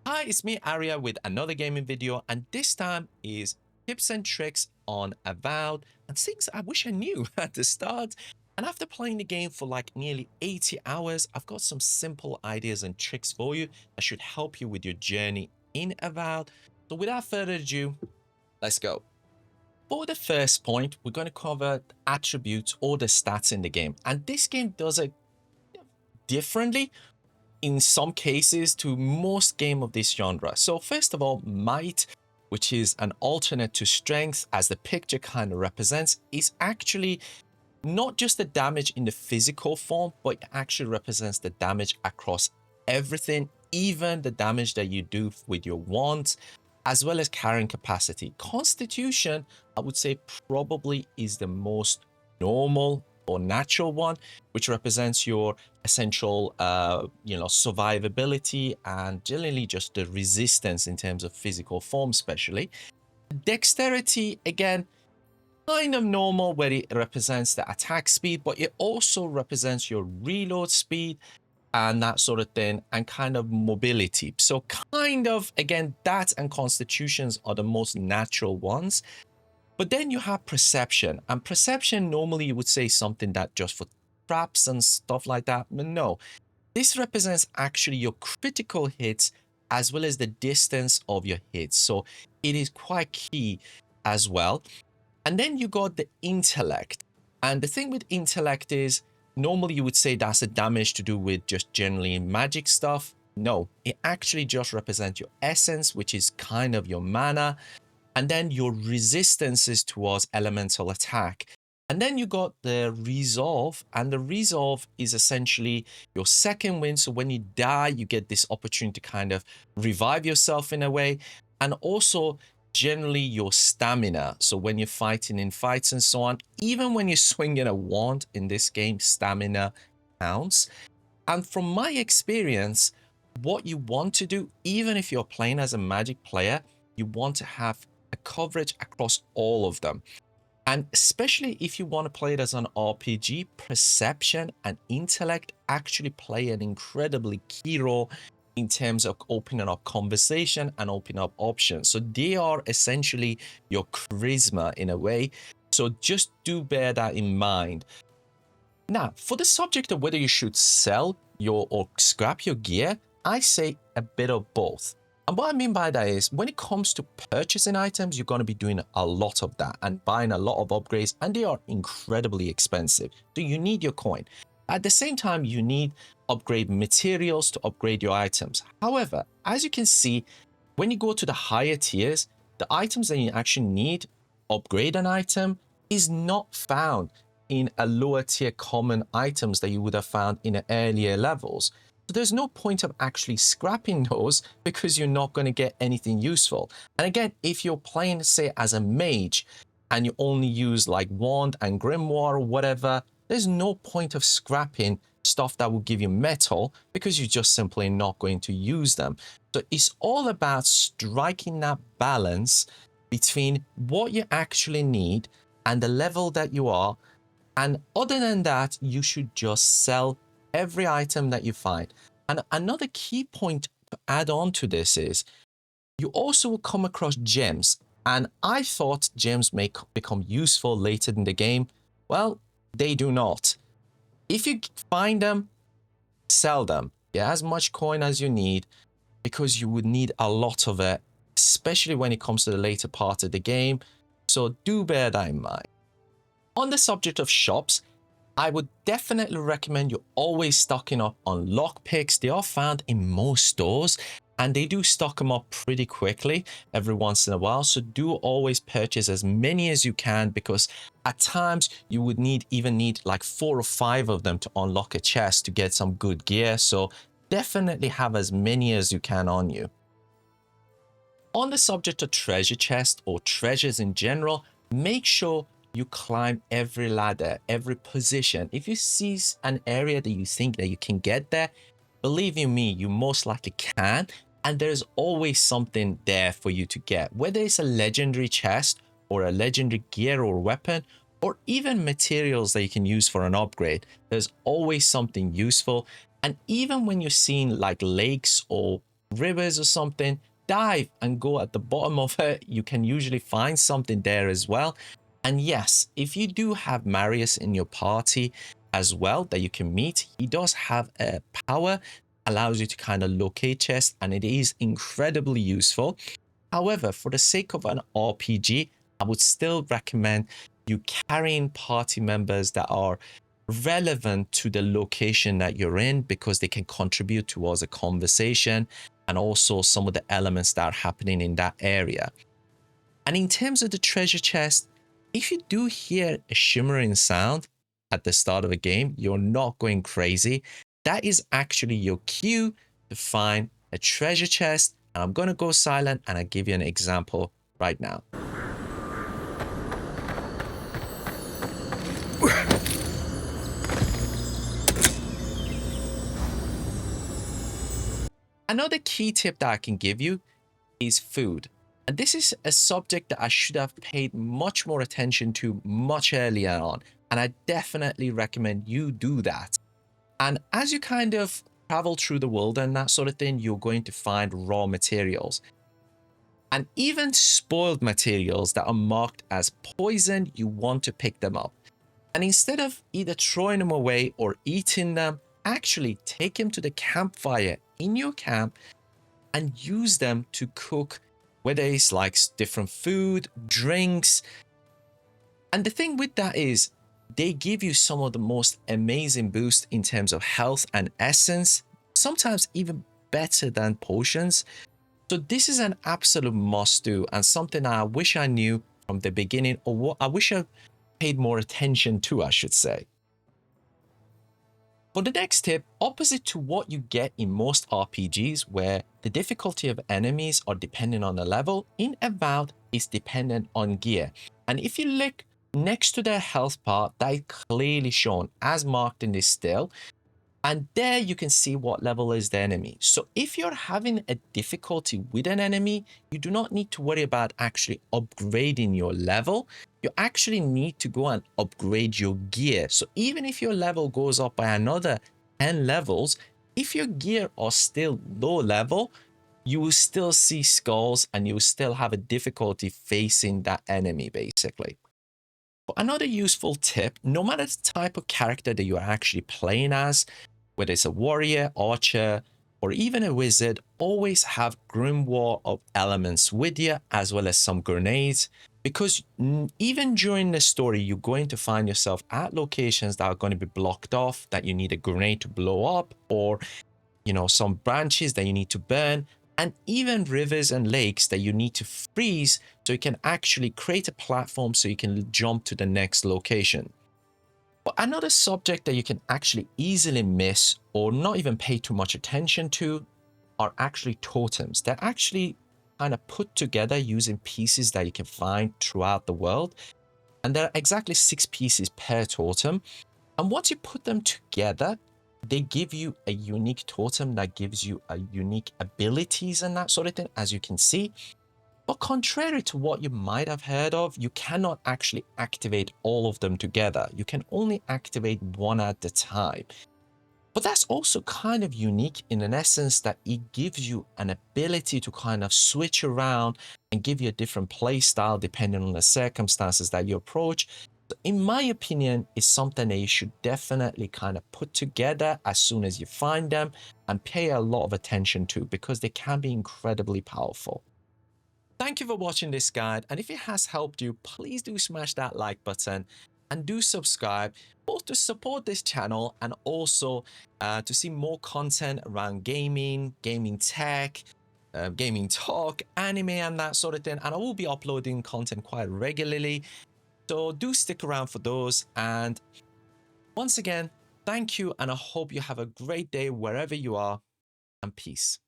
Hi, it's me, Ariya, with another gaming video, and this time is tips and tricks on Avowed and things I wish I knew at the start. And after playing the game for like nearly 80 hours, I've got some simple ideas and tricks for you that should help you with your journey in Avowed. So without further ado, let's go. For the first point, we're going to cover the attributes or the stats in the game. And this game does it differently in some cases to most game of this genre. So first of all, might, which is an alternate to strength as the picture kind of represents, is actually not just the damage in the physical form, but it actually represents the damage across everything, even the damage that you do with your wands, as well as carrying capacity. Constitution, I would say, probably is the most normal or natural one, which represents your essential survivability and generally just the resistance in terms of physical form. Especially dexterity, again, kind of normal, where it represents the attack speed, but it also represents your reload speed and that sort of thing, and kind of mobility. So kind of, again, that and constitutions are the most natural ones. But then you have perception, and perception normally you would say something that just for traps and stuff like that. But no, this represents actually your critical hits as well as the distance of your hits. So it is quite key as well. And then you got the intellect. And the thing with intellect is normally you would say that's a damage to do with just generally magic stuff. No, it actually just represents your essence, which is kind of your mana, and then your resistances towards elemental attack. And then you got the resolve, and the resolve is essentially your second win. So when you die, you get this opportunity to kind of revive yourself in a way, and also generally your stamina. So when you're fighting in fights and so on, even when you're swinging a wand in this game, stamina counts. And from my experience, what you want to do, even if you're playing as a magic player, you want to have a coverage across all of them. And especially if you want to play it as an RPG, perception and intellect actually play an incredibly key role in terms of opening up conversation and opening up options. So they are essentially your charisma in a way. So just do bear that in mind. Now, for the subject of whether you should sell your or scrap your gear, I say a bit of both. And what I mean by that is when it comes to purchasing items, you're going to be doing a lot of that and buying a lot of upgrades, and they are incredibly expensive. So you need your coin. At the same time, you need upgrade materials to upgrade your items. However, as you can see, when you go to the higher tiers, the items that you actually need upgrade an item is not found in a lower tier common items that you would have found in earlier levels. So there's no point of actually scrapping those because you're not going to get anything useful. And again, if you're playing, say, as a mage and you only use like wand and grimoire or whatever, there's no point of scrapping stuff that will give you metal because you're just simply not going to use them. So it's all about striking that balance between what you actually need and the level that you are. And other than that, you should just sell every item that you find. And another key point to add on to this is you also will come across gems. And I thought gems may become useful later in the game. Well, they do not. If you find them, sell them. Get as much coin as you need because you would need a lot of it, especially when it comes to the later part of the game. So do bear that in mind. On the subject of shops, I would definitely recommend you always stocking up on lockpicks. They are found in most stores and they do stock them up pretty quickly every once in a while. So do always purchase as many as you can because at times you would even need like 4 or 5 of them to unlock a chest to get some good gear. So definitely have as many as you can on you. On the subject of treasure chest or treasures in general, make sure you climb every ladder, every position. If you see an area that you think that you can get there, believe you me, you most likely can. And there's always something there for you to get, whether it's a legendary chest or a legendary gear or weapon, or even materials that you can use for an upgrade. There's always something useful. And even when you're seeing like lakes or rivers or something, dive and go at the bottom of it. You can usually find something there as well. And yes, if you do have Marius in your party as well that you can meet, he does have a power, allows you to kind of locate chests, and it is incredibly useful. However, for the sake of an RPG, I would still recommend you carrying party members that are relevant to the location that you're in, because they can contribute towards a conversation and also some of the elements that are happening in that area. And in terms of the treasure chest, if you do hear a shimmering sound at the start of a game, you're not going crazy. That is actually your cue to find a treasure chest. And I'm going to go silent and I'll give you an example right now. Another key tip that I can give you is food. And this is a subject that I should have paid much more attention to much earlier on. And I definitely recommend you do that. And as you kind of travel through the world and that sort of thing, you're going to find raw materials. And even spoiled materials that are marked as poison, you want to pick them up. And instead of either throwing them away or eating them, actually take them to the campfire in your camp and use them to cook, whether it's like different food, drinks. And the thing with that is they give you some of the most amazing boosts in terms of health and essence, sometimes even better than potions. So this is an absolute must do, and something I wish I knew from the beginning, or what I wish I paid more attention to, I should say. For the next tip, opposite to what you get in most RPGs, where the difficulty of enemies are dependent on the level, in Avowed is dependent on gear. And if you look next to the health part, that is clearly shown as marked in this still. And there you can see what level is the enemy. So if you're having a difficulty with an enemy, you do not need to worry about actually upgrading your level. You actually need to go and upgrade your gear. So even if your level goes up by another 10 levels, if your gear are still low level, you will still see skulls and you will still have a difficulty facing that enemy basically. But another useful tip, no matter the type of character that you are actually playing as, whether it's a warrior, archer, or even a wizard, always have grimoire of elements with you, as well as some grenades, because even during the story, you're going to find yourself at locations that are going to be blocked off, that you need a grenade to blow up, or some branches that you need to burn, and even rivers and lakes that you need to freeze so you can actually create a platform so you can jump to the next location. But another subject that you can actually easily miss or not even pay too much attention to are actually totems. They're actually kind of put together using pieces that you can find throughout the world. And there are exactly 6 pieces per totem. And once you put them together, they give you a unique totem that gives you a unique abilities and that sort of thing, as you can see. But contrary to what you might have heard of, you cannot actually activate all of them together. You can only activate one at a time. But that's also kind of unique in an essence that it gives you an ability to kind of switch around and give you a different play style depending on the circumstances that you approach. So in my opinion, it's something that you should definitely kind of put together as soon as you find them and pay a lot of attention to, because they can be incredibly powerful. Thank you for watching this guide, and if it has helped you, please do smash that like button and do subscribe, both to support this channel and also to see more content around gaming, gaming tech, gaming talk, anime and that sort of thing. And I will be uploading content quite regularly, so do stick around for those. And once again, thank you, and I hope you have a great day wherever you are, and peace.